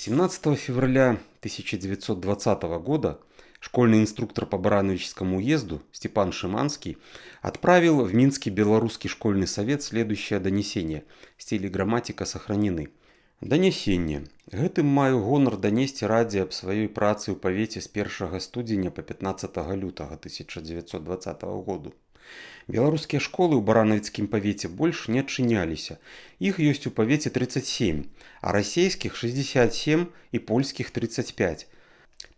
17 февраля 1920 года школьный инструктор по Барановичскому уезду Степан Шиманский отправил в Минский Белорусский школьный совет следующее донесение. Стиль и грамматика сохранены. Донесение. Гэтым маю гонар данесці радзе аб сваёй працы ў павеце з 1 студзеня па 15 лютага 1920 году. Беларускія школы ў Барановіцкім павеце больш не адчыняліся. Іх ёсць у павеце 37, а расійскіх 67 і польскіх 35.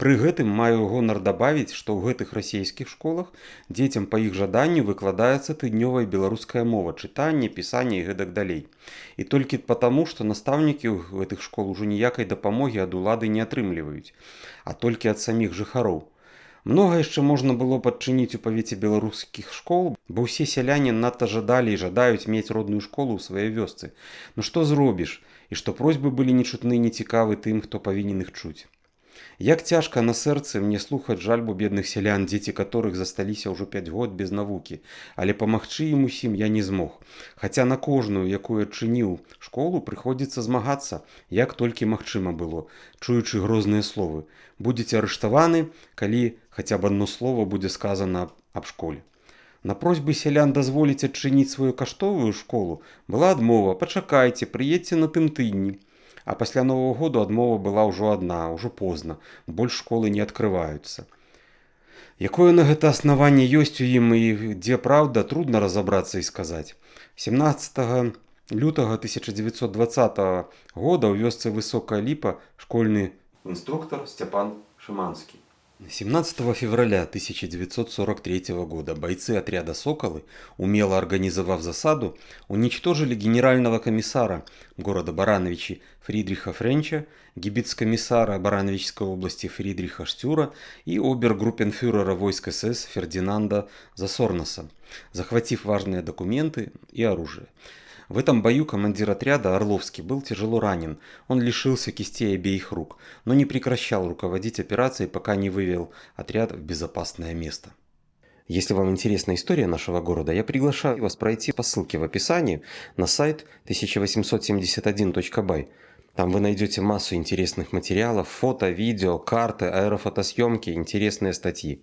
Пры гэтым маю гонар дабавіць, што ў гэтых расійскіх школах дзецям па іх жаданню выкладаецца тыднёвая беларуская мова, чытанне, пісанне і гэтак далей. І толькі потому, што настаўнікі ў гэтых школ ужо ніякай дапамогі ад улады не атрымліваюць, а толькі ад саміх жыхароў. Многа яшчэ можна было падчыніць у павеце беларускіх школ, бо ўсе сяляне надта жадалі і жадаюць мець родную школу ў сваёй вёсцы. Ну што зробіш? І што просьбы былі нечутны і нецікавы тым, хто павінен іх чуць. Як цяжка на сэрцы мне слухаць жальбу бедных сялян, дзеці которых засталіся ўжо 5 год без навукі, але памагчы ім усім я не змог. Хаця на кожную, якую адчыніў школу, прыходзіцца змагацца, як толькі магчыма было, чуючы грозныя словы. Будзеце арыштаваны, калі хаця б адно слово будзе сказана аб школе. На просьбы сялян дазволіць адчыніць сваю каштовую школу была адмова: пачакайце, прыедзьце на тым тыдні. А пасля Нового году адмова была ўжо адна, ўжо позна, больш школы не адкрываюцца. Якое на гэта аснаванне ёсць у ім і дзе праўда, трудна разабрацца і сказаць. 17 лютага 1920 года ў вёсцы Высокая Ліпа школьны инструктор Степан Шиманский. 17 февраля 1943 года бойцы отряда «Соколы», умело организовав засаду, уничтожили генерального комиссара города Барановичи Фридриха Френча, гибицкомиссара Барановичской области Фридриха Штюра и обергруппенфюрера войск СС Фердинанда Засорноса, захватив важные документы и оружие. В этом бою командир отряда Орловский был тяжело ранен. Он лишился кистей обеих рук, но не прекращал руководить операцией, пока не вывел отряд в безопасное место. Если вам интересна история нашего города, я приглашаю вас пройти по ссылке в описании на сайт 1871.by. Там вы найдете массу интересных материалов, фото, видео, карты, аэрофотосъемки, интересные статьи.